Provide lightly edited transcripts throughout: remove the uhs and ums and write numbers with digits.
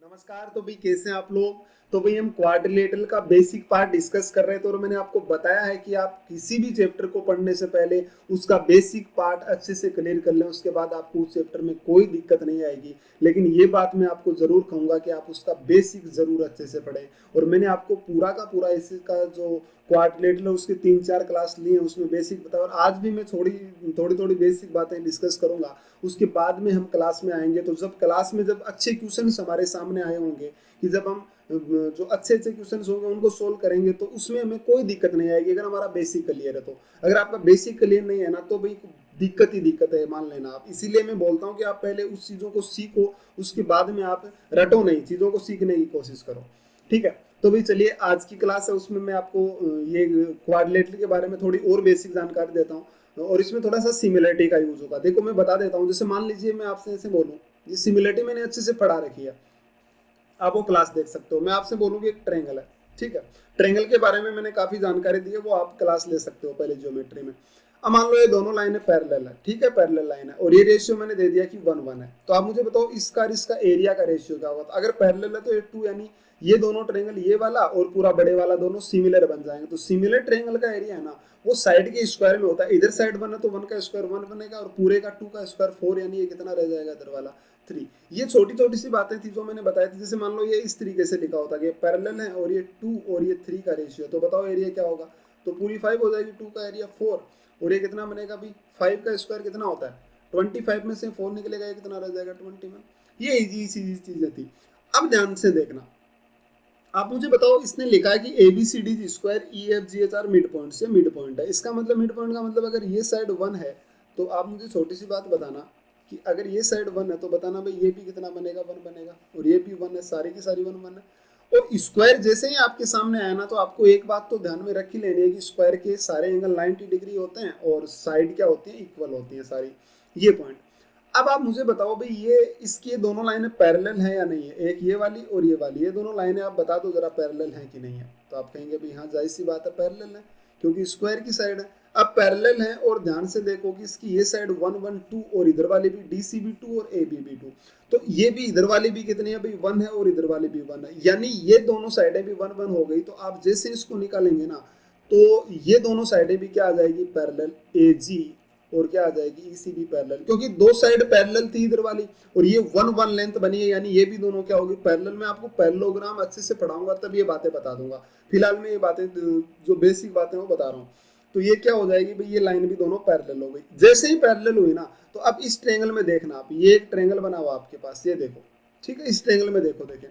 नमस्कार। तो भाई कैसे हैं आप लोग। तो भाई हम क्वाड्रिलेटरल का बेसिक पार्ट डिस्कस कर रहे थे और मैंने आपको बताया है कि आप किसी भी चैप्टर को पढ़ने से पहले उसका बेसिक पार्ट अच्छे से क्लियर कर लें, उसके बाद आपको उस चैप्टर में कोई दिक्कत नहीं आएगी। लेकिन ये बात मैं आपको जरूर कहूंगा कि आप उसका बेसिक जरूर अच्छे से पढ़ें। और मैंने आपको पूरा का पूरा इसका जो क्वाड्रिलेटरल उसके 3-4 क्लास लिए हैं उसमें बेसिक बताया, और आज भी मैं थोड़ी थोड़ी थोड़ी बेसिक बातें डिस्कस करूंगा। उसके बाद में हम क्लास में आएंगे, तो जब क्लास में जब अच्छे क्वेश्चन हमारे सामने आए होंगे, कि जब हम जो अच्छे अच्छे क्वेश्चन होंगे उनको सोल्व करेंगे, तो उसमें हमें कोई दिक्कत नहीं आएगी अगर हमारा बेसिक क्लियर है। तो अगर आपका बेसिक क्लियर नहीं है ना, तो भाई दिक्कत ही दिक्कत है, मान लेना आप। इसीलिए मैं बोलता हूँ कि आप पहले उस चीज़ों को सीखो, उसके बाद में आप रटो नहीं, चीज़ों को सीखने की कोशिश करो। ठीक है। तो भाई चलिए, आज की क्लास है उसमें मैं आपको ये क्वाड्रिलेटरल के बारे में थोड़ी और बेसिक जानकारी देता हूँ, और इसमें थोड़ा सा सिमिलरिटी का यूज होगा। देखो मैं बता देता हूँ, जैसे मान लीजिए मैं आपसे ऐसे बोलूँ, ये सिमिलरिटी मैंने अच्छे से पढ़ा रखी है, आप वो क्लास देख सकते हो। मैं आपसे बोलूँ कि एक ट्रेंगल है, ठीक है। ट्रेंगल के बारे में मैंने काफी जानकारी दी है, वो आप क्लास ले सकते हो पहले ज्योमेट्री में। अब मान लो ये दोनों लाइनें पैरेलल है, ठीक है, पैरेलल लाइन है, और ये रेशियो मैंने दे दिया कि 1:1 है। तो आप मुझे बताओ इसका और इसका एरिया का रेशियो क्या होगा। तो अगर पैरेलल है तो ये 2, यानी ये दोनों ट्रेंगल, ये वाला और पूरा बड़े वाला, दोनों सिमिलर बन जाएंगे। तो सिमिलर ट्रेंगल का एरिया है ना, वो साइड के स्क्वायर में होता है। इधर साइड 1 है तो 1 का स्क्वायर 1 बनेगा, और पूरे का 2 का स्क्वायर 4, यानी ये कितना रह जाएगा इधर वाला 3। ये छोटी छोटी सी बातें थी जो मैंने बताई थी। जैसे मान लो ये इस तरीके से लिखा होता कि पैरेलल है और ये 2 और ये 3 का रेशियो, तो बताओ एरिया क्या होगा। तो पूरी 5 हो जाएगी, 2 का एरिया 4, और ये कितना बनेगा भाई, 5 का स्क्वायर कितना होता है 25 में से 4 निकलेगा, ये कितना रह जाएगा 21। ये इजी इजी चीजें थी। अब ध्यान से देखना, आप मुझे बताओ, इसने लिखा है कि A B C D square E F G H are mid point से मिड पॉइंट है। इसका मतलब, मिड पॉइंट का मतलब अगर ये साइड 1 है, तो आप मुझे छोटी सी बात बताना कि अगर ये साइड 1 है तो बताना भाई ये भी कितना बनेगा, 1 बनेगा, और ये भी 1 है, सारी की सारी 1 1 है। और स्क्वायर जैसे ही आपके सामने आया ना, तो आपको एक बात तो ध्यान में रख ही लेनी है कि स्क्वायर के सारे एंगल 90 डिग्री होते हैं, और साइड क्या होती है, इक्वल होती है सारी। ये पॉइंट। अब आप मुझे बताओ भाई, ये इसकी दोनों लाइनें पैरेलल हैं या नहीं है, एक ये वाली और ये वाली, ये दोनों लाइनें आप बता दो जरा पैरेलल हैं कि नहीं है। तो आप कहेंगे भाई हाँ, जाहिर सी बात है पैरेलल है, क्योंकि स्क्वायर की साइड है। अब पैरेलल है, और ध्यान से देखो कि इसकी ये साइड 1 1 2, और इधर वाली भी डी सी बी 2 और ए बी बी 2। तो ये भी इधर वाली भी कितनी है भाई, 1 है, और इधर वाली भी 1 है, यानी ये दोनों साइडें भी 1 1 हो गई। तो आप जैसे इसको निकालेंगे ना, तो ये दोनों साइडें भी क्या आ जाएगी, पैरेलल ए जी, और क्या आ जाएगी ईसीबी पैरेलल, क्योंकि दो साइड पैरेलल थी इधर वाली, और ये 1 1 लेंथ बनी है, यानी ये भी दोनों क्या होगी, पैरेलल। में आपको पैरेललोग्राम अच्छे से पढ़ाऊंगा तब ये बातें बता दूंगा। फिलहाल मैं ये बातें जो बेसिक बातें वो बता रहा हूँ। तो ये क्या हो जाएगी भाई, ये लाइन भी दोनों पैरेलल हो गई। जैसे ही पैरेलल हुई ना, तो अब इस ट्रेंगल में देखना आप, ये एक ट्रेंगल बना हुआ आपके पास, ये देखो, ठीक है। इस ट्रेंगल में देखो, देखें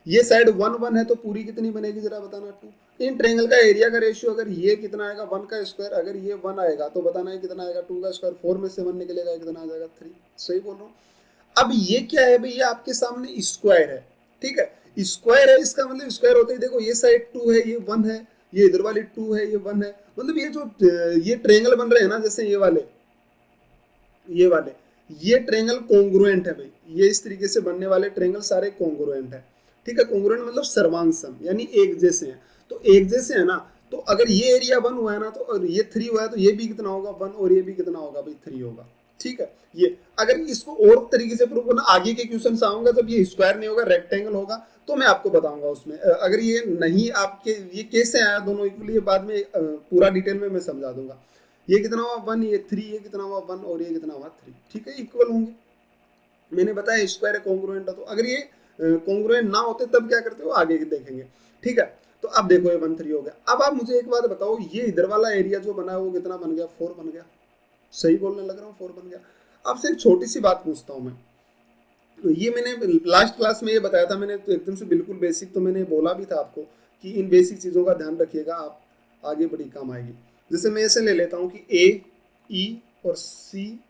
ये साइड 1 1 है, तो पूरी कितनी बनेगी जरा बताना, 2। इन ट्रेंगल का एरिया का रेशियो, अगर ये कितना आएगा 1 का स्क्वायर, अगर ये 1 आएगा तो बताना है कितना आएगा, 2 का स्क्वायर, 4 में से 1 निकलेगा, कितना आ जाएगा 3। सही बोल रहा हूँ। अब ये क्या है भाई, ये आपके सामने स्क्वायर है, ठीक है। स्क्वायर है, इसका मतलब स्क्वायर होता है, देखो ये साइड 2 है, ये 1 है, ये इधर वाली 2 है, ये 1 है। मतलब ये जो ये ट्रेंगल बन रहे हैं ना, जैसे ये वाले ये ट्रेंगल कॉन्ग्रुएंट है भाई। ये इस तरीके से बनने वाले ट्रेंगल सारे कॉन्ग्रुएंट है, ठीक है। कॉन्ग्रुएंट मतलब सर्वांग यानी एक जैसे हैं। तो एक जैसे है ना, तो अगर ये एरिया 1 हुआ है ना, तो और ये 3 हुआ है, तो ये भी कितना होगा 1, और ये भी कितना होगा भाई 3 होगा, ठीक है। ये अगर इसको और तरीके से प्रूव करना, आगे के क्वेश्चन आऊंगा, जब ये स्क्वायर नहीं होगा रेक्टेंगल होगा, तो मैं आपको बताऊंगा उसमें। अगर ये नहीं आपके, ये कैसे आया दोनों इक्वली, ये बाद में पूरा डिटेल में मैं समझा दूंगा। ये कितना हुआ 1, ये 3, ये कितना हुआ 1, और ये कितना हुआ 3, ठीक है, इक्वल होंगे। मैंने बताया स्क्वायर है, कॉन्ग्रुएंट है। तो अगर ये कॉन्ग्रुएंट ना होते तब क्या करते हो, आगे देखेंगे, ठीक है। तो अब देखो ये 1 3 हो गया। अब आप मुझे एक बात बताओ, ये इधर वाला एरिया जो बना है वो कितना बन गया, 4 बन गया। सही बोलने लग रहा हूँ, 4 बन गया। आपसे एक छोटी सी बात पूछता हूँ मैं, तो ये मैंने लास्ट क्लास में ये बताया था मैंने, तो एकदम से बिल्कुल बेसिक, तो मैंने बोला भी था आपको कि इन बेसिक चीज़ों का ध्यान रखिएगा, आप आगे बड़ी काम आएगी। जैसे मैं ऐसे ले लेता हूँ कि ए, ई और सी,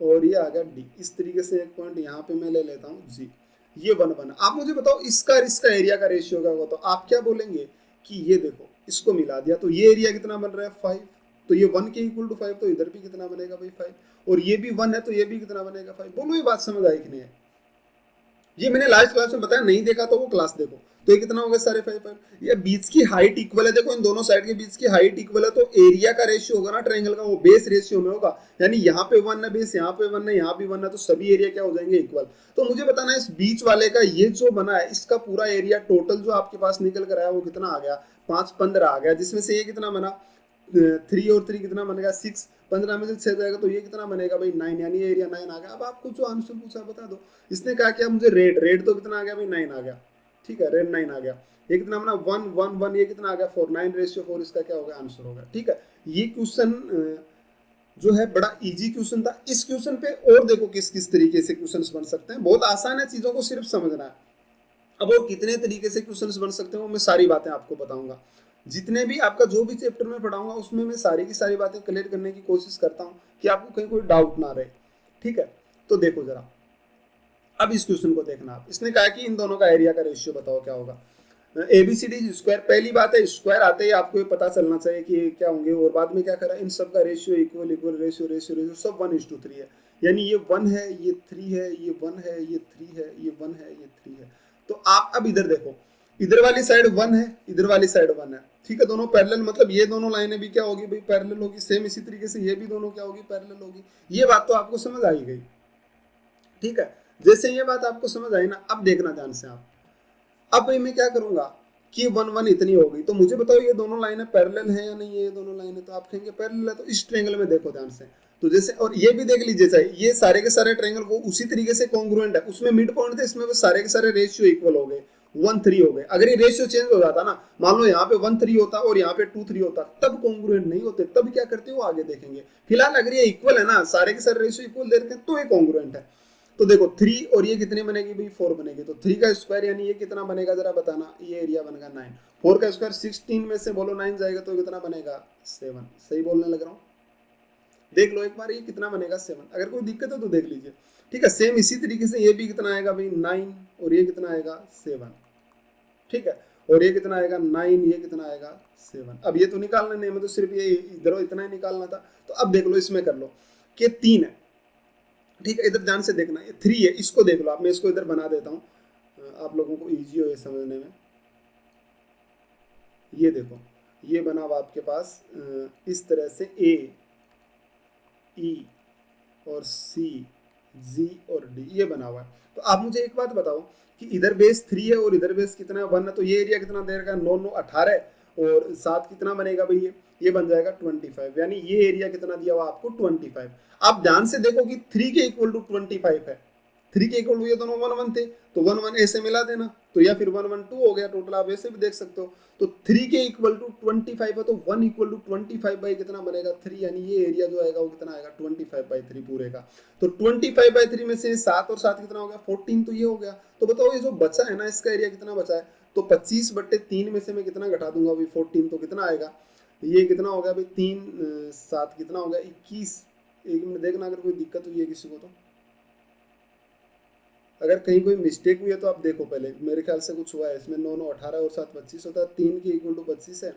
और ये आ गया डी। इस तरीके से एक पॉइंट यहाँ पे मैं ले लेता हूँ जी। ये 1 1। आप मुझे बताओ इसका और इसका एरिया का रेशियो क्या होगा। तो आप क्या बोलेंगे कि ये देखो, इसको मिला दिया तो ये एरिया कितना बन रहा है 5, तो ये 1 के इक्वल टू 5, तो इधर भी कितना बनेगा भाई 5, और ये भी 1 है तो ये भी कितना बनेगा 5। बोलो ये बात समझ आई कि नहीं है। ये मैंने लास्ट क्लास में बताया, नहीं देखा तो वो क्लास देखो। तो ये कितना हो गया सारे 5 ये बीच की हाइट इक्वल है, देखो इन दोनों साइड के बीच की हाइट इक्वल है, तो एरिया का रेशियो होगा ना ट्रायंगल का, वो बेस रेशियो में होगा। यानी यहाँ पे 1 है बेस, यहाँ पे 1 है, यहाँ भी 1 है, तो सभी एरिया क्या हो जाएंगे इक्वल। तो मुझे बताना है इस बीच वाले का ये जो बना है इसका पूरा एरिया टोटल जो आपके पास निकल कर आया वो कितना आ गया, 5 15 आ गया, जिसमें से ये कितना बना 3 और 3 कितना बनेगा 6, 15 में से 6 जाएगा तो ये कितना बनेगा भाई 9, यानी ये एरिया 9 आ गया। अब आपको जो आंसर पूछा बता दो। इसने कहा कि मुझे रेड, रेड तो कितना आ गया भाई 9 आ गया, ठीक है, रेड 9 आ गया। ये कितना बना 1 1 1, ये कितना आ गया 4, 9 रेशियो 4, इसका क्या होगा आंसर होगा, ठीक है। ये क्वेश्चन जो है बड़ा इजी क्वेश्चन था। इस क्वेश्चन पे और देखो किस किस तरीके से क्वेश्चंस बन सकते हैं, बहुत आसान है, चीजों को सिर्फ समझना है। अब वो कितने तरीके से क्वेश्चंस बन सकते हैं वो मैं सारी बातें आपको बताऊंगा। जितने भी आपका जो भी चैप्टर में पढ़ाऊंगा उसमें मैं सारी की सारी बातें क्लियर करने की कोशिश करता हूँ कि आपको कहीं कोई डाउट ना रहे, ठीक है। तो देखो जरा, अब इस क्वेश्चन को देखना आप। इसने कहा कि इन दोनों का एरिया का रेशियो बताओ क्या होगा। एबीसीडी स्क्वायर, पहली बात है स्क्वायर आते ही आपको ये पता चलना चाहिए कि ये क्या होंगे, और बाद में क्या करा इन सब का ratio equal equal ratio ratio ratio सब 1:3 है। यानी ये 1 है, ये 3 है, ये 1 है, ये 3 है, ये 1 है, ये 3 है। तो आप अब इधर देखो, इधर वाली साइड 1 है, इधर वाली साइड 1 है, ठीक है, दोनों पैरेलल, मतलब ये दोनों लाइनें भी क्या होगी भाई पैरेलल होगी। सेम इसी तरीके से ये भी दोनों क्या होगी पैरेलल होगी। ये बात तो आपको समझ आई गई, ठीक है। जैसे ये बात आपको समझ आई ना, अब देखना ध्यान से आप। अब भाई मैं क्या करूंगा कि 1 1 इतनी हो गई, तो मुझे बताओ ये दोनों लाइनें पैरेलल है या नहीं है। ये दोनों लाइनें तो आप कहेंगे पैरेलल है, तो इस ट्रायंगल में देखो ध्यान से। तो जैसे, और ये भी देख लीजिए चाहिए, ये सारे के सारे ट्रायंगल वो उसी तरीके से कॉन्ग्रुएंट है, उसमें मिड पॉइंट थे, इसमें वो सारे के सारे रेशियो इक्वल हो गए, 1 3 हो गए। अगर ये रेशियो चेंज हो जाता ना, मान लो यहाँ पे 1 3 होता और यहाँ पे 2 3 होता, तब कॉन्ग्रुएंट नहीं होते, तब क्या करते हो आगे देखेंगे। फिलहाल अगर ये इक्वल है ना, सारे के सारे रेशियो इक्वल दे रखे हैं, तो ये कॉन्ग्रुएंट है। तो देखो 3 और ये कितनी बनेगी भाई 4 बनेगी, तो 3 का स्क्वायर यानी ये कितना बनेगा जरा बताना, ये एरिया बनेगा 9। 4 का स्क्वायर 16 में से बोलो 9 जाएगा तो कितना बनेगा 7। सही बोलने लग रहा हूँ, देख लो एक बार ये कितना बनेगा 7। अगर कोई दिक्कत है तो देख लीजिए, ठीक है। सेम इसी तरीके से ये भी कितना आएगा भाई 9, और ये कितना आएगा 7, ठीक है। और ये कितना आएगा 9, ये कितना आएगा 7। अब ये तो निकालना नहीं, मैं तो सिर्फ ये इधर इतना ही निकालना था। तो अब देख लो इसमें कर लो कि 3 है, ठीक है। इधर ध्यान से देखना, ये 3 है, इसको देख लो आप, मैं इसको इधर बना देता हूँ आप लोगों को इजी हो ये समझने में। ये देखो, ये बना हुआ आपके पास इस तरह से ए ई और सी जी और डी, ये बना हुआ है। तो आप मुझे एक बात बताओ कि इधर बेस 3 है और इधर बेस कितना है 1 है, तो ये एरिया कितना दे रखा है 9 9 18 और 7 कितना बनेगा भाई ये बन जाएगा 25, यानी ये एरिया कितना दिया हुआ आपको 25। आप ध्यान से देखो कि 3 के इक्वल टू 25 है, 3 के इक्वल टू ये दोनों 1 1 थे, तो 1 1 ऐसे मिला देना, तो या फिर 1 1 2 हो गया टोटल, आप ऐसे भी देख सकते हो। तो 3 के इक्वल टू 25 है, तो 1 इक्वल टू 25 बाई कितना बनेगा 3, यानी ये एरिया जो आएगा वो कितना आएगा 25/3 पूरे का। तो 25/3 में से 7 और 7 कितना हो गया 14, तो ये हो गया। तो बताओ ये जो बचा है ना इसका एरिया कितना बचा है, तो 25/3 में से मैं कितना घटा दूंगा भाई 14, तो कितना आएगा ये कितना हो गया भाई 3 7 कितना हो गया 21। एक मिनट देखना अगर कोई दिक्कत हुई है किसी को, तो अगर कहीं कोई मिस्टेक हुई है तो आप देखो पहले, मेरे ख्याल से कुछ हुआ है इसमें। 9 9 18 और 7 25 होता है, 3 के इक्वल टू 25 है,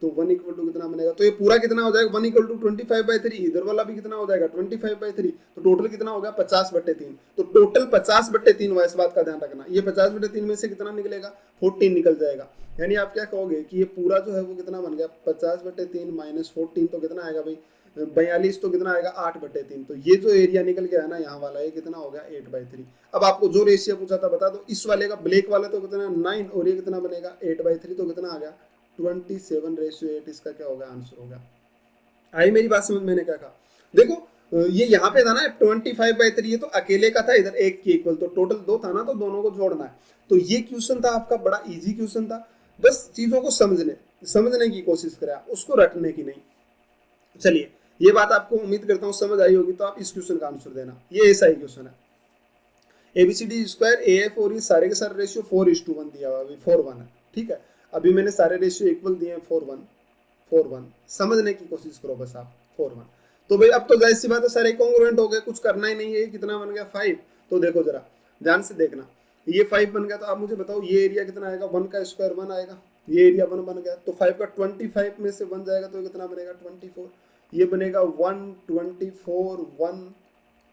तो 1 इक्वल टू कितना बनेगा, तो ये पूरा कितना हो जाएगा 1 इक्वल टू 25/3, इधर वाला भी कितना हो जाएगा 25/3, तो टोटल कितना होगा 50/3। तो टोटल 50/3 हुआ, इस बात का ध्यान रखना। ये 50/3 में से कितना निकलेगा 14 निकल जाएगा, यानी आप क्या कहोगे कि ये पूरा जो है वो कितना बन गया 50/3 माइनस 14, तो कितना आएगा भाई 42, तो कितना आएगा 8/3। तो ये जो एरिया निकल गया है ना यहाँ वाला, ये कितना हो गया 8/3। अब आपको जो रेशियो पूछा था बता दो, इस वाले का ब्लैक वाला तो कितना 9 और ये कितना बनेगा 8/3, तो कितना आ गया 27/8, इसका क्या होगा आंसर होगा। आई मेरी बात समझ, मैंने क्या कहा देखो, ये यहाँ पे था ना 25/3, ये तो अकेले का था, इधर एक के इक्वल, तो टोटल 2 था ना, तो दोनों को जोड़ना है। तो ये क्वेश्चन था आपका, बड़ा इजी क्वेश्चन था, बस चीजों को समझने की कोशिश करें, उसको रटने की नहीं। चलिए, ये बात आपको उम्मीद करता हूँ समझ आई होगी, तो आप इस क्वेश्चन का आंसर देना, ये ऐसा ही क्वेश्चन है। एबीसीडी स्क्वायर ए एफ और ये सारे के सारे रेशियो 4:1 दिया हुआ है, 4:1 है, ठीक है। अभी मैंने सारे रेशियो इक्वल दिए हैं 4:1 4:1, समझने की कोशिश करो बस आप 4:1। तो भाई अब तो जाहिर सी बात है सारे कॉन्ग्रुएंट हो गए, कुछ करना ही नहीं है। कितना बन गया 5, तो देखो जरा ध्यान से देखना, ये 5 बन गया, तो आप मुझे बताओ ये एरिया कितना आएगा 1 का स्क्वायर 1 आएगा, ये एरिया 1 बन गया, तो 5 का 25 में से 1 जाएगा तो कितना बनेगा 24, ये बनेगा 1 24 1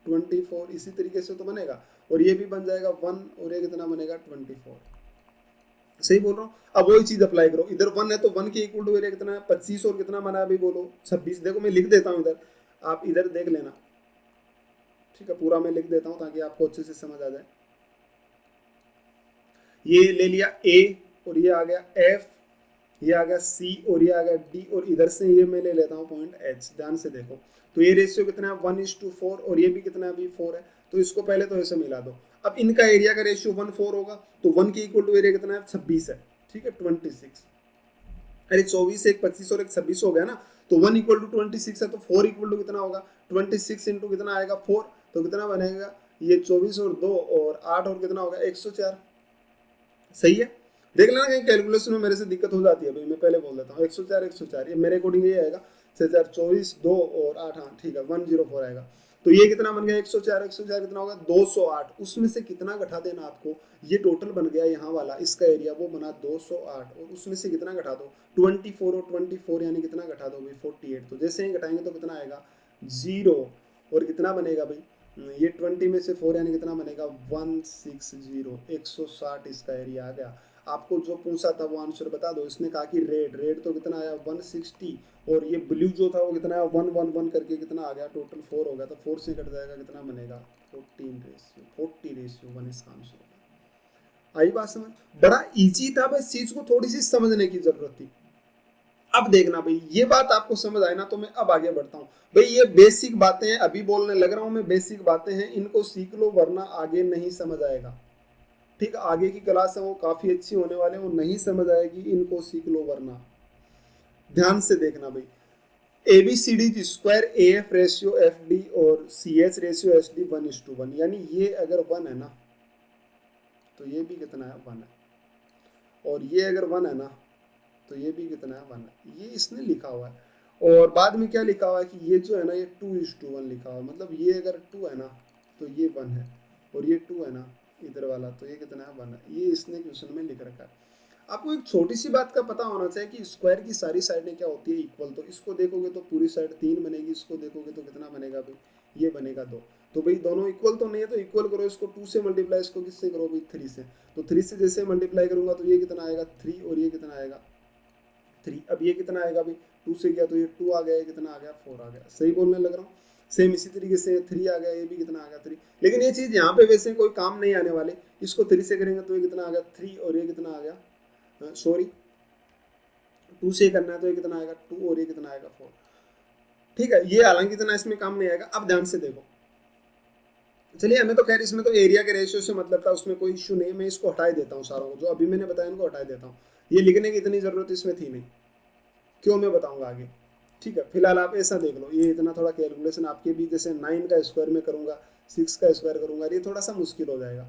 24, इसी तरीके से तो बनेगा। और ये भी बन जाएगा 1 और ये कितना बनेगा 24। सही बोल रहा हूँ। अब वही चीज अप्लाई करो, इधर 1 है तो 1 के इक्वल टू एरिया कितना है 25 और कितना बना अभी बोलो 26। देखो मैं लिख देता हूँ इधर, आप इधर देख लेना, ठीक है, पूरा मैं लिख देता हूँ ताकि आपको अच्छे से समझ आ जाए। ये ले लिया ए और ये आ गया एफ, ये आ गया सी और ये आ गया डी, और इधर से ये मैं ले लेता हूँ पॉइंट एच। ध्यान से देखो, तो ये रेशियो कितना है 1:4 और ये भी कितना अभी 4 है, तो इसको पहले तो ऐसे मिला दो। अब इनका एरिया का रेशियो 1:4 होगा, तो 1 के इक्वल टू एरिया कितना है 26 है, ठीक है 26। अरे 24 एक 25 और एक 26 हो गया ना, तो 1 इक्वल टू 26 है, तो 4 इक्वल टू कितना होगा 26 इंटू कितना आएगा 4, तो कितना बनेगा ये 24 और 2 और 8 और कितना होगा 104। सही है, देख लेना कहीं कैलकुलेशन में मेरे से दिक्कत हो जाती है, भाई मैं पहले बोल देता हूँ 104 104, ये मेरे अकॉर्डिंग ये आएगा 6 4 24 2 और 8, हाँ ठीक है 104 आएगा। तो ये कितना बन गया 104 104 कितना होगा 208, उसमें से कितना घटा देना आपको, ये टोटल बन गया यहाँ वाला इसका एरिया वो बना 208, और उसमें से कितना घटा दो 24 और 24 यानी कितना घटा दो भाई 48, तो जैसे ही घटाएंगे तो कितना आएगा 0 और कितना बनेगा भाई ये 20 में से 4 यानी कितना बनेगा 160, 160 इसका एरिया आ गया। आपको जो पूछा था वो आंसर बता दो, इसने कहा कि रेड, रेड तो कितना आया 160 और ये ब्लू जो था वो कितना आया 111 करके कितना आ गया टोटल 4 हो गया, तो 4 से कट जाएगा कितना बनेगा 40:1 इसका आंसर होगा। आई बात समझ, बड़ा इजी था, बस चीज को थोड़ी सी समझने की जरूरत थी। अब देखना भाई ये बात आपको समझ आए ना, तो मैं अब आगे बढ़ता हूँ। भाई ये बेसिक बातें हैं, अभी बोलने लग रहा हूँ मैं, बेसिक बातें हैं, इनको सीख लो वरना आगे नहीं समझ आएगा। ठीक, आगे की क्लास है वो काफी अच्छी होने वाले, वो नहीं समझ आएगी, इनको सीख लो वरना। ध्यान से देखना भाई, A B C D square A F ratio F D और C H ratio S D 1:1, यानी ये अगर 1 है ना तो ये भी कितना है 1 है, और ये अगर 1 है ना तो ये भी कितना है 1 है, ये इसने लिखा हुआ है। और बाद में क्या लिखा हुआ है कि ये जो है ना ये 2:1 लिखा हुआ है, मतलब ये अगर 2 है ना तो ये 1 है, और ये 2 है ना इधर वाला तो ये कितना है 1 है, ये इसने क्वेश्चन में लिख रखा है। आपको एक छोटी सी बात का पता होना चाहिए कि स्क्वायर की सारी साइडें क्या होती है इक्वल, तो इसको देखोगे तो पूरी साइड 3 बनेगी, इसको देखोगे तो कितना बनेगा भाई ये बनेगा 2, तो भाई दोनों इक्वल तो नहीं है, तो इक्वल करो इसको 2 से मल्टीप्लाई, इसको किससे करो भाई 3 से, तो 3 से जैसे मल्टीप्लाई करूंगा तो ये कितना आएगा 3 और ये कितना आएगा 3, अब ये कितना आएगा भाई 2 से गया तो ये 2 आ गया, ये कितना आ गया 4 आ गया। सही बोलने लग रहा हूँ, सेम इसी तरीके से 3 आ गया, ये भी कितना आ गया 3, लेकिन ये चीज यहाँ पे वैसे कोई काम नहीं आने वाले, इसको 3 से करेंगे तो ये कितना आ गया 3 और ये कितना आ गया सॉरी 2 से करना है तो ये कितना आएगा 2 और ये कितना आएगा 4। ठीक है, ये हालांकि इतना इसमें काम नहीं आएगा। अब ध्यान से देखो, चलिए हमें तो खैर इसमें तो एरिया के रेशियो से मतलब था, उसमें कोई इशू नहीं, मैं इसको हटा देता हूँ सारों को, जो अभी मैंने बताया इनको हटा देता हूँ, ये लिखने की इतनी जरूरत इसमें थी नहीं, क्यों मैं बताऊंगा आगे। ठीक है, फिलहाल आप ऐसा देख लो, ये इतना थोड़ा कैलकुलेशन आपके भी, जैसे 9 का स्क्वायर में करूंगा 6 का स्क्वायर करूंगा ये थोड़ा सा मुश्किल हो जाएगा।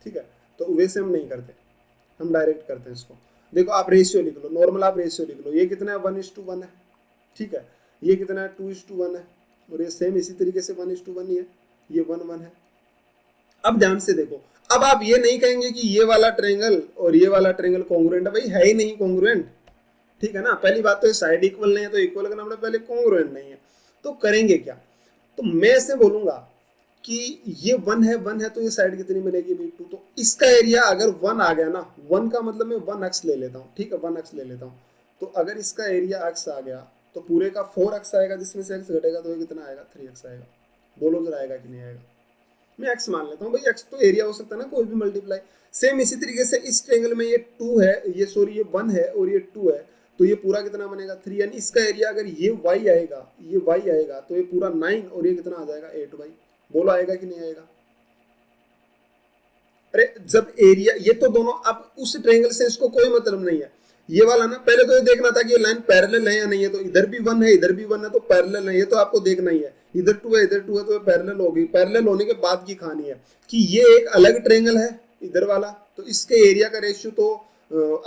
ठीक है, तो वैसे हम नहीं करते, हम डायरेक्ट करते हैं इसको। देखो आप रेशियो लिख लो, नॉर्मल आप रेशियो लिख लो, ये कितना है 1:1 है, ठीक है, ये कितना है 2:1 है, और ये सेम इसी तरीके से 1:1 ही है, ये 1 1 है। अब ध्यान से देखो, अब आप ये नहीं कहेंगे कि ये वाला ट्रायंगल और ये वाला ट्रायंगल कॉन्ग्रुएंट है, भाई है ही नहीं कॉन्ग्रुएंट। ठीक है ना, पहली बात तो साइड इक्वल नहीं है, तो इक्वल करना पड़ेगा, पहले कॉन्ग्रुएंट नहीं है, तो करेंगे क्या, तो मैं ऐसे बोलूंगा कि ये 1 है तो ये साइड कितनी बनेगी भाई 2, तो इसका एरिया अगर 1 आ गया ना, 1 का मतलब मैं 1 अक्स ले लेता हूँ, ठीक है 1 अक्स ले लेता हूँ, तो अगर इसका एरिया अक्स आ गया तो पूरे का 4 अक्स आएगा, जिसमें से अक्स घटेगा तो ये कितना आएगा 3 अक्स आएगा। बोलो जरा आएगा कि नहीं आएगा, मैं एक्स मान लेता हूँ भाई, एक्स तो एरिया हो सकता है ना कोई भी मल्टीप्लाई। सेम इसी तरीके से इस ट्रायंगल में ये 2 है, ये सॉरी ये 1 है और ये 2 है, तो ये पूरा कितना बनेगा 3, यानी इसका एरिया अगर ये y आएगा, ये y आएगा तो ये पूरा 9 और ये कितना आ जाएगा 8y। बोलो आएगा कि नहीं आएगा। अरे जब एरिया, ये तो दोनों, अब उस ट्रायंगल से इसको कोई मतलब नहीं है, ये वाला ना पहले तो ये देखना था कि ये लाइन पैरेलल है या नहीं है, तो इधर भी 1 है इधर भी 1 है तो पैरेलल है, ये तो आपको देखना ही है, इधर 2 है इधर 2 है तो ये पैरेलल होगी। पैरेलल होने के बाद की कहानी है कि ये एक अलग ट्रायंगल है इधर वाला, तो इसके एरिया का रेशियो तो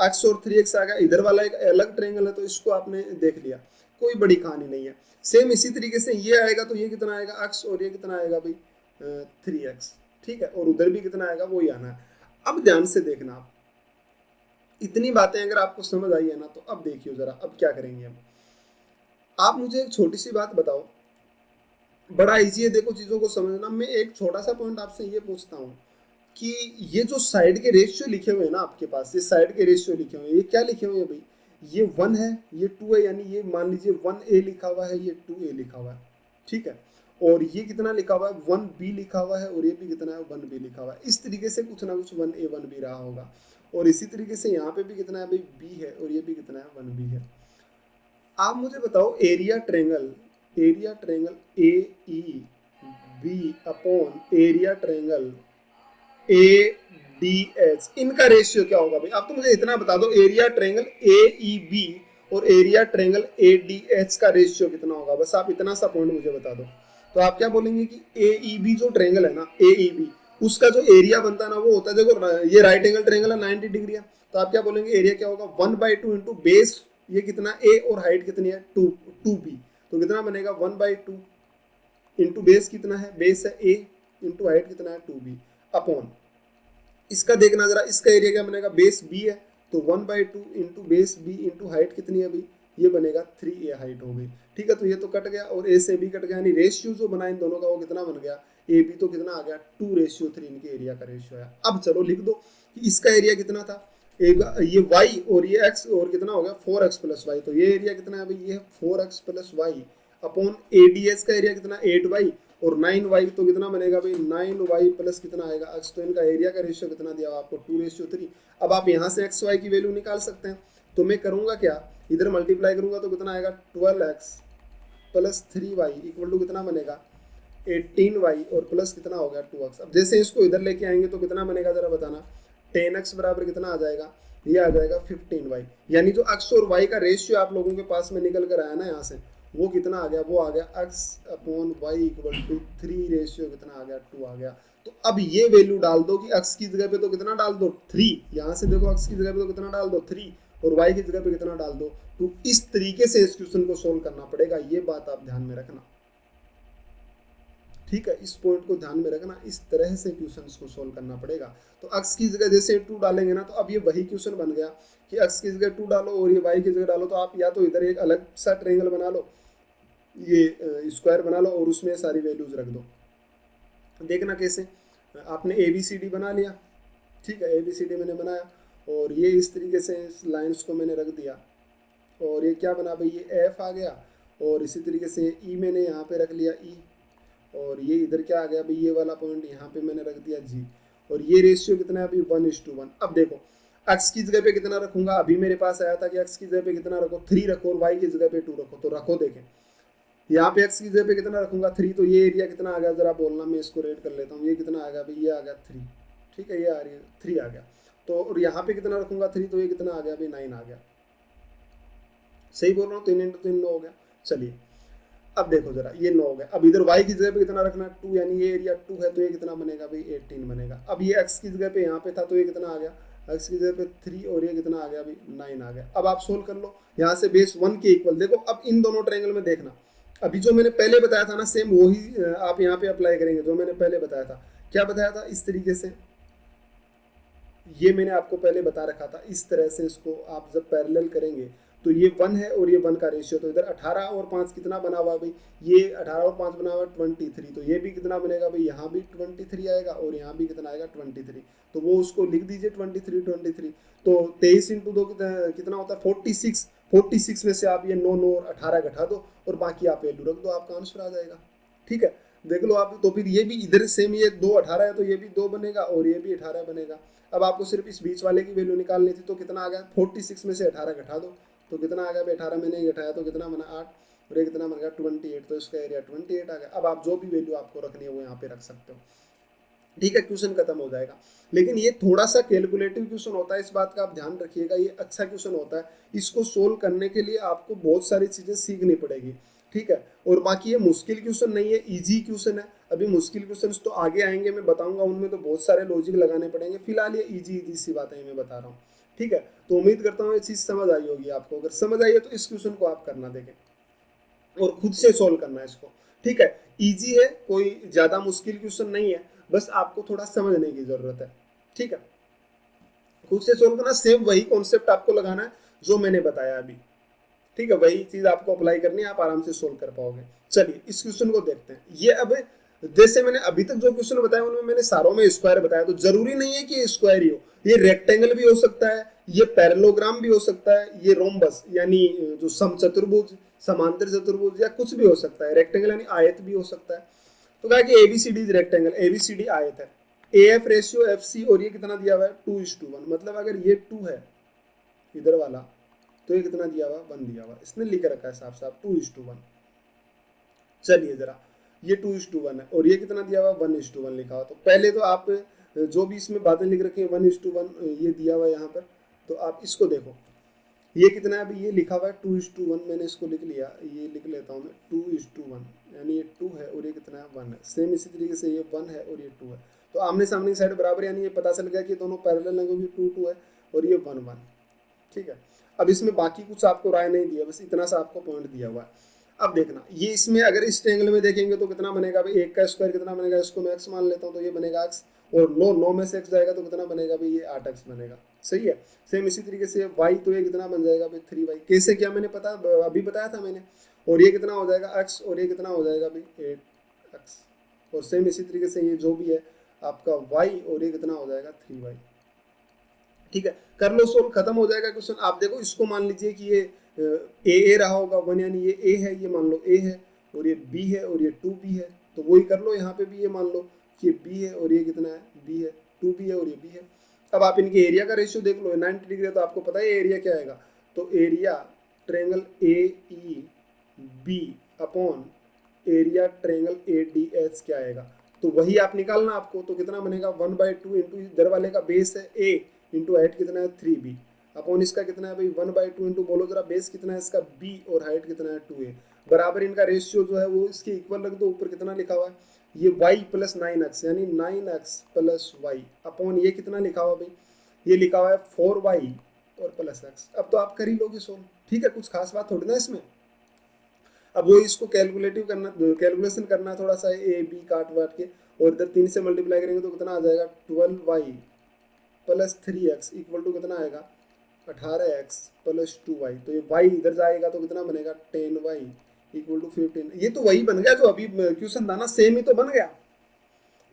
x और 3x आ गया, इधर वाला एक अलग ट्रायंगल है तो इसको आपने देख लिया, कोई बड़ी कहानी नहीं है। सेम इसी तरीके से ये आएगा तो ये कितना आएगा x और ये कितना आएगा भाई 3x, ठीक है, और उधर भी कितना आएगा वो ही आना है। अब ध्यान से देखना, आप इतनी बातें अगर आपको समझ आई है ना, तो अब देखियो जरा अब क्या करेंगे हम। आप मुझे एक छोटी सी बात बताओ, बड़ा इजी है देखो चीजों को समझना, मैं एक छोटा सा पॉइंट आपसे ये पूछता हूँ, कि ये जो साइड के रेशियो लिखे हुए हैं ना आपके पास, ये साइड के रेशियो लिखे हुए हैं, ये क्या लिखे हुए हैं भाई, ये 1 है, ये 2 है, यानी ये मान लीजिए 1a लिखा हुआ है, ये 2a लिखा हुआ है, ठीक है। और ये कितना लिखा हुआ है, 1b लिखा हुआ है, और ये भी कितना है, 1b लिखा हुआ है। इस तरीके से कुछ ना कुछ 1a 1b रहा होगा। और इसी तरीके से यहाँ पे भी कितना है भाई, b है, और ये भी कितना है, 1b है। आप मुझे बताओ area triangle A E B upon area triangle A D H, इनका रेशियो क्या होगा भाई। आप तो मुझे इतना बता दो, area triangle A E B और area triangle A D H का रेशियो कितना होगा, बस आप इतना सा पॉइंट मुझे बता दो। तो आप क्या बोलेंगे कि ए ई बी जो ट्रेंगल है ना, ए ई बी, उसका जो एरिया बनता है ना, वो होता है, देखो ये राइट एंगल ट्रेंगल है, 90 डिग्री है, तो आप क्या बोलेंगे, एरिया क्या होगा, 1/2 इंटू बेस, ये कितना ए और हाइट कितनी है, 2b, तो कितना बनेगा 1/2 इंटू बेस कितना है, बेस है a इंटू हाइट कितना है 2b अपॉन, इसका देखना जरा, इसका एरिया क्या बनेगा, बेस b है, तो 1/2 into base b into height कितनी है अभी, ये बनेगा 3a हाइट हो गई, ठीक है। तो ये तो कट गया और a से b कट गया, यानी रेशियो जो बना इन दोनों का वो कितना बन गया, ए बी तो कितना आ गया 2:3, इनके एरिया का रेशियो है। अब चलो लिख दो कि इसका एरिया कितना था, ये y और ये x और कितना हो गया 4x प्लस वाई, तो ये एरिया कितना है भाई, ये 4x plus y upon ADS का एरिया कितना 8y और 9y, तो कितना बनेगा भाई 9y प्लस कितना आएगा x, तो इनका एरिया का रेशियो कितना दिया आपको 2:3। अब आप यहाँ से x y की वैल्यू निकाल सकते हैं, तो मैं करूंगा क्या, इधर मल्टीप्लाई करूंगा तो कितना आएगा 12x plus 3y equal to कितना बनेगा 18y और प्लस कितना हो गया 2x। अब जैसे इसको इधर लेके आएंगे तो कितना बनेगा जरा बताना, 10x बराबर कितना आ जाएगा, ये आ जाएगा 15y, यानी जो x और y का रेशियो आप लोगों के पास में निकल कर आया ना यहाँ से, वो कितना आ गया, वो आ गया x upon y equal to 3 ratio कितना आ गया 2 आ गया। तो अब ये वैल्यू डाल दो कि x की जगह पे तो कितना डाल दो 3, यहाँ से देखो x की जगह पे तो कितना डाल दो 3 और y की जगह पे कितना डाल दो। तो इस तरीके से इस क्वेश्चन को सोल्व करना पड़ेगा, ये बात आप ध्यान में रखना, ठीक है। इस पॉइंट को ध्यान में रखना, इस तरह से क्वेश्चंस को सोल्व करना पड़ेगा। तो x की जगह जैसे 2 डालेंगे ना, तो अब ये वही क्वेश्चन बन गया कि x की जगह 2 डालो और ये y की जगह डालो, तो आप या तो इधर एक अलग सा ट्रायंगल बना लो, ये स्क्वायर बना लो और उसमें सारी वैल्यूज रख दो। देखना कैसे, आपने ए बी सी डी बना लिया, ठीक है, ए बी सी डी मैंने बनाया और ये इस तरीके से इस लाइन्स को मैंने रख दिया, और ये क्या बना भाई, ये एफ आ गया, और इसी तरीके से ई मैंने यहाँ पे रख लिया ई, और ये इधर क्या आ गया भाई, ये वाला पॉइंट यहाँ पे मैंने रख दिया जी, और ये रेशियो कितना है अभी 1:1। अब देखो x की जगह पे कितना रखूंगा, अभी मेरे पास आया था कि x की जगह पे कितना रखो 3 रखो और y की जगह पे 2 रखो, तो रखो देखें यहाँ पे x की जगह पे कितना रखूंगा 3, तो ये एरिया कितना आ गया जरा बोलना, मैं इसको रेड कर लेता हूँ, ये कितना आ गया भाई, ये आ गया 3, ठीक है, ये आ रही है 3 आ गया। तो और यहाँ पे कितना रखूंगा 3, तो ये कितना आ गया भाई 9 आ गया, सही बोल रहा हूँ, 3 × 3 9 हो गया। चलिए अब देखो जरा, ये 9 हो गया, अब इधर y की जगह पे कितना रखना 2, यानी ये एरिया 2 है, तो ये कितना बनेगा भाई 18 बनेगा। अब ये x की जगह पे यहाँ पे था, तो ये कितना आ गया, x की जगह पे 3 और ये कितना आ गया भाई 9 आ गया। अब आप सोल्व कर लो, यहाँ से बेस 1 के इक्वल देखो। अब इन दोनों ट्रायंगल में देखना, अभी जो मैंने पहले बताया था ना सेम वही आप यहाँ पे अप्लाई करेंगे, जो मैंने पहले बताया था। क्या बताया था, इस तरीके से, ये मैंने आपको पहले बता रखा था, इस तरह से इसको आप जब पैरेलल करेंगे तो ये 1 है और ये 1 का रेशियो, तो इधर 18 और 5 कितना बना हुआ भाई, ये 18 और 5 बना हुआ 23, तो ये भी कितना बनेगा भाई, यहाँ भी 23 आएगा और यहाँ भी कितना आएगा 23, तो वो उसको लिख दीजिए 23। तो 23 × 2 कितना होता है 46, 46 में से आप ये 9 और 18 घटा दो और बाकी आप वैल्यू रख दो, आपका आंसर आ जाएगा, ठीक है। देख लो आप, तो फिर ये भी इधर सेम, ये 2 18 है तो ये भी 2 बनेगा और ये भी 18 बनेगा। अब आपको सिर्फ इस बीच वाले की वैल्यू निकालनी थी, तो कितना आ गया 46 में से 18 घटा दो, तो कितना आ गया 18 मैंने ही घटाया, तो कितना बना 8 और ये कितना बन गया 28, तो इसका एरिया 28 आ गया। अब आप जो भी वैल्यू आपको रखनी है वो यहाँ पे रख सकते हो, ठीक है, क्वेश्चन खत्म हो जाएगा। लेकिन ये थोड़ा सा कैलकुलेटिव क्वेश्चन होता है, इस बात का आप ध्यान रखिएगा, ये अच्छा क्वेश्चन होता है, इसको सोल्व करने के लिए आपको बहुत सारी चीजें सीखनी पड़ेगी, ठीक है। और बाकी ये मुश्किल क्वेश्चन नहीं है, इजी क्वेश्चन है। अभी मुश्किल क्वेश्चन तो आगे आएंगे, मैं बताऊंगा, उनमें तो बहुत सारे लॉजिक लगाने पड़ेंगे, फिलहाल ये इजी सी बातें मैं बता रहा हूँ, ठीक है। तो उम्मीद करता हूँ ये चीज समझ आई होगी आपको, अगर समझ आई है तो इस क्वेश्चन को आप करना देखें और खुद से सोल्व करना है इसको, ठीक है। इजी है, कोई ज्यादा मुश्किल क्वेश्चन नहीं है, बस आपको थोड़ा समझने की जरूरत है, ठीक है। खुद से सोल्व करना, सेम वही कॉन्सेप्ट आपको लगाना है जो मैंने बताया अभी, ठीक है, वही चीज आपको अप्लाई करनी है, आप आराम से सोल्व कर पाओगे। चलिए इस क्वेश्चन को देखते हैं। ये अब जैसे मैंने अभी तक जो क्वेश्चन बताया उनमें मैंने सारों में स्क्वायर बताया, तो जरूरी नहीं है कि ये स्क्वायर ही हो, ये रेक्टेंगल भी हो सकता है, ये पैरेललोग्राम भी हो सकता है, ये रोम्बस यानी जो समचतुर्भुज, समांतर चतुर्भुज या कुछ भी हो सकता है, रेक्टेंगल यानी आयत भी हो सकता है। तो कहा कि एबीसीडी रेक्टेंगल, एबीसीडी आयत है, एएफ रेशियो एफ सी, और ये कितना दिया हुआ है 2:1, मतलब अगर ये 2 है इधर वाला तो ये कितना दिया हुआ 1 दिया हुआ, इसने लिख रखा है साफ साफ 2:1। चलिए जरा ये 2:1 है और ये कितना दिया हुआ 1:1 लिखा हुआ। तो पहले तो आप जो भी इसमें बातें लिख रखी है 1:1 ये दिया हुआ है यहाँ पर, तो आप इसको देखो ये कितना है अभी, ये लिखा हुआ है 2:1, मैंने इसको लिख लिया, ये लिख लेता हूँ मैं 2:1, यानी ये 2 है और ये कितना है 1 है। सेम इसी तरीके से ये 1 है और ये 2 है, तो आमने सामने की साइड बराबर, यानी ये पता चल गया कि दोनों पैरेलल है क्योंकि 2 है और ये 1 ठीक है। अब इसमें बाकी कुछ आपको राय नहीं दिया, बस इतना सा आपको पॉइंट दिया हुआ है। अब देखना ये इसमें अगर इस ट्रायंगल में देखेंगे तो कितना बनेगा भाई, 1 का स्क्वायर कितना बनेगा, इसको मैं x मान लेता हूँ तो ये बनेगा x, और 9 में से x जाएगा तो कितना बनेगा भाई, ये 8x बनेगा। सही है। सेम इसी तरीके से y, तो ये कितना बन जाएगा भाई 3y। कैसे क्या मैंने पता अभी बताया था मैंने, और ये कितना हो जाएगा x, और ये कितना हो जाएगा भाई 8x, और सेम इसी तरीके से ये जो भी है आपका y, और ये कितना हो जाएगा 3y। ठीक है, कर लो सोल्व, खत्म हो जाएगा क्वेश्चन। आप देखो इसको मान लीजिए कि ये ए रहा होगा 1, यानी ये ए है, ये मान लो ए है, और ये बी है और ये 2b है, तो वही कर लो यहाँ पे भी, ये मान लो कि ये बी है और ये कितना है बी है, 2b है और ये बी है। अब आप इनके एरिया का रेशियो देख लो, 90 डिग्री है तो आपको पता है एरिया क्या आएगा, तो area triangle A E B upon area triangle A D H क्या आएगा, तो वही आप निकालना आपको। तो कितना बनेगा 1/2 इंटू इधर वाले का बेस है a इंटू हाइट कितना है 3b अपॉन इसका कितना है भाई 1/2 इंटू, बोलो जरा बेस कितना है इसका b और हाइट कितना है 2a, बराबर इनका रेशियो जो है वो इसके इक्वल रख दो। ऊपर कितना लिखा हुआ है, ये y प्लस 9x यानी 9x प्लस y अपॉन ये कितना लिखा हुआ भाई, ये लिखा हुआ है 4y और प्लस x। अब तो आप कर ही लोगे सोल्व, ठीक है, कुछ खास बात थोड़ी ना इसमें। अब वो इसको कैलकुलेटिव करना, कैलकुलेशन करना है थोड़ा सा, ए बी काट वाट के, और इधर 3 से मल्टीप्लाई करेंगे तो कितना आ जाएगा 12y plus 3x equal to कितना आएगा 18x प्लस 2y। तो ये y इधर जाएगा तो कितना बनेगा 10y इक्वल टू 15। ये तो वही बन गया जो अभी क्वेश्चन था ना, सेम ही तो बन गया।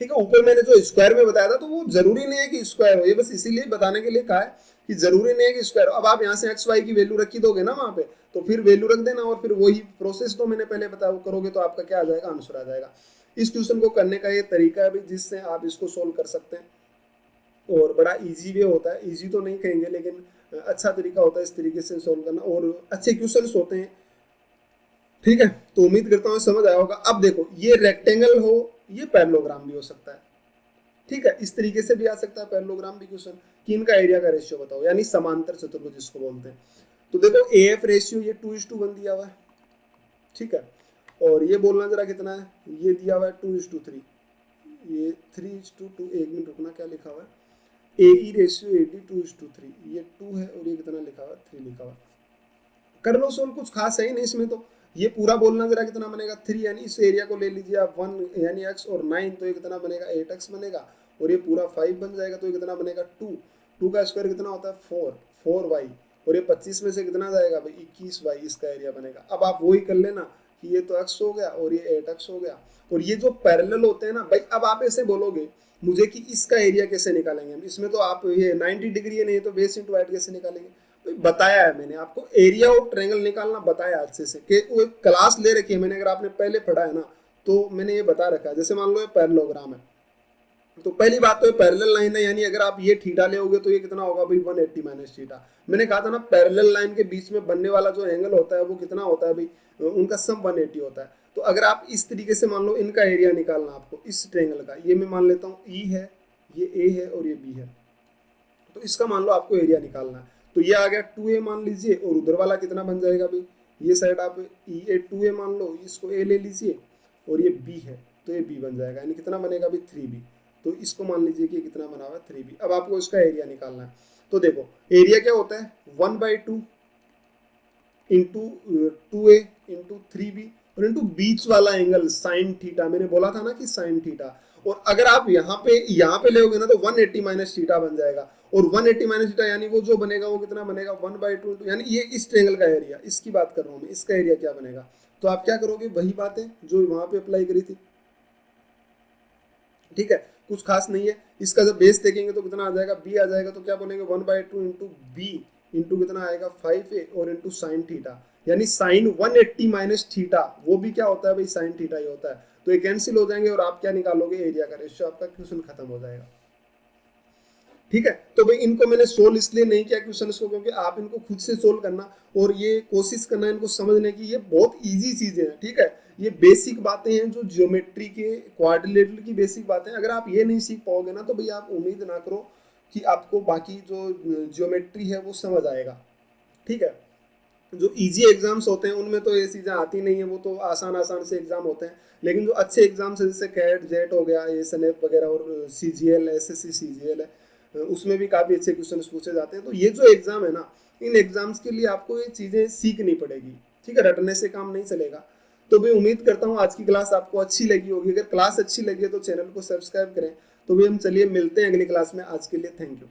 ठीक है, ऊपर मैंने जो स्क्वायर में बताया था तो वो जरूरी नहीं है कि स्क्वायर हो, ये बस इसीलिए बताने के लिए कहा है कि जरूरी नहीं है कि स्क्वायर हो। अब आप यहाँ से एक्स वाई की वैल्यू रखी दोगे ना वहां पे, तो फिर वैल्यू रख देना और फिर वही प्रोसेस तो मैंने पहले बताया वो करोगे तो आपका क्या आ जाएगा, आंसर आ जाएगा। इस क्वेश्चन को करने का ये तरीका है जिससे आप इसको सोल्व कर सकते हैं, और बड़ा इजी वे होता है, इजी तो नहीं कहेंगे लेकिन अच्छा तरीका होता है इस तरीके से सोल्व करना, और अच्छे क्वेश्चन होते हैं। ठीक है, तो उम्मीद करता हूँ समझ आया होगा। अब देखो ये रेक्टेंगल हो, ये पैरेललोग्राम भी हो सकता है, ठीक है, इस तरीके से भी आ सकता है पैरेललोग्राम भी क्वेश्चन कि इनका एरिया का रेशियो बताओ, यानी समांतर चतुर्भुज जिसको बोलते हैं। तो देखो एएफ रेशियो ये 2:1 दिया हुआ है, ठीक है, और ये बोलना जरा कितना है, ये दिया हुआ है 2:3, ये 3:2, 1 मिनट रुकना, क्या लिखा हुआ है ए ई रेशियो ए डी 2:3, ये 2 है और ये कितना लिखा हुआ है 3 लिखा हुआ है। कर लो सोल्व, कुछ खास है ही नहीं इसमें। तो ये पूरा बोलना जरा कितना बनेगा 3, यानी इस एरिया को ले लीजिए आप 1 यानी x और 9, तो ये कितना बनेगा 8x बनेगा, और ये पूरा 5 बन जाएगा तो ये कितना बनेगा 2 का स्क्वायर कितना होता है 4y, और ये 25 में से कितना जाएगा भाई 21y, इसका एरिया बनेगा। अब आप वही कर लेना कि ये तो x हो गया और ये 8x हो गया, और ये जो पैरेलल होते हैं ना भाई, अब आप ऐसे बोलोगे मुझे कि इसका एरिया कैसे निकालेंगे हम, इसमें तो आप ये 90 डिग्री है, नहीं तो बेस इंटू हाइट कैसे निकालेंगे, तो बताया है मैंने आपको, एरिया ऑफ ट्रायंगल निकालना बताया अच्छे से, कि वो क्लास ले रखी है मैंने, अगर आपने पहले पढ़ा है ना तो मैंने ये बता रखा है। जैसे मान लो ये पैरेललोग्राम है, तो पहली बात तो ये पैरेलल लाइन है, यानी अगर आप ये थीटा लेओगे तो ये कितना होगा भाई 180 माइनस थीटा। मैंने कहा था ना पैरेलल लाइन के बीच में बनने वाला जो एंगल होता है वो कितना होता है भाई, उनका सम 180 होता है। तो अगर आप इस तरीके से मान लो इनका एरिया निकालना आपको इस ट्रायंगल का, ये मैं मान लेता हूँ ई है, ये ए है और ये बी है, तो इसका मान लो आपको एरिया निकालना है। तो ये आ गया 2a मान लीजिए, और उधर वाला कितना बन जाएगा भाई, ये साइड आप ये 2a मान लो, इसको a ले लीजिए, और ये b है तो ये b बन जाएगा, यानी कितना बनेगा भाई 3b। तो इसको मान लीजिए कि कितना बना हुआ है 3b। अब आपको इसका एरिया निकालना है, तो देखो एरिया क्या होता है 1/2 इंटू 2a इंटू 3b और इंटू बीच वाला एंगल साइन थीटा, मैंने बोला था ना कि साइन थीटा, और अगर आप यहाँ पे लेोगे ना तो 180 माइनस थीटा बन जाएगा, और 180 माइनस थीटा यानी वो जो बनेगा वो कितना बनेगा 1/2, यानी ये इस ट्रायंगल का एरिया, इसकी बात कर रहा हूँ मैं, इसका एरिया क्या बनेगा। तो आप क्या करोगे, वही बातें जो वहां पे अप्लाई करी थी, ठीक है, कुछ खास नहीं है। इसका जब बेस देखेंगे तो कितना आ जाएगा, बी आ जाएगा, तो क्या बोलेंगे 1/2 इंटू बी इंटू कितना आएगा 5a और इंटू साइन थीटा, यानी साइन 180 माइनस थीटा, वो भी क्या होता है भाई, साइन थीटा ही होता है। तो ये कैंसिल हो जाएंगे और आप क्या निकालोगे, एरिया का रेशियो, आपका क्वेश्चन खत्म हो जाएगा। ठीक है, तो भाई इनको मैंने सोल्व इसलिए नहीं किया क्वेश्चन को, क्योंकि आप इनको खुद से सोल्व करना और ये कोशिश करना इनको समझने की, ये बहुत इजी चीजें हैं। ठीक है, ये बेसिक बातें हैं जो ज्योमेट्री के, क्वाड्रिलेटरल की बेसिक बातें हैं। अगर आप ये नहीं सीख पाओगे ना, तो भाई आप उम्मीद ना करो कि आपको बाकी जो ज्योमेट्री है वो समझ आएगा। ठीक है, जो इजी एग्जाम्स होते हैं उनमें तो ये चीज़ें आती नहीं है, वो तो आसान आसान से एग्जाम होते हैं। लेकिन जो अच्छे एग्जाम्स है, जैसे कैट जेट हो गया, ये स्नैप वगैरह, और CGL SSC CGL है, उसमें भी काफ़ी अच्छे क्वेश्चन पूछे जाते हैं। तो ये जो एग्जाम है ना, इन एग्जाम्स के लिए आपको ये चीज़ें सीखनी पड़ेगी। ठीक है, रटने से काम नहीं चलेगा। तो मैं उम्मीद करता हूँ आज की क्लास आपको अच्छी लगी होगी। अगर क्लास अच्छी लगी है तो चैनल को सब्सक्राइब करें। तो भी हम चलिए मिलते हैं अगली क्लास में। आज के लिए थैंक यू।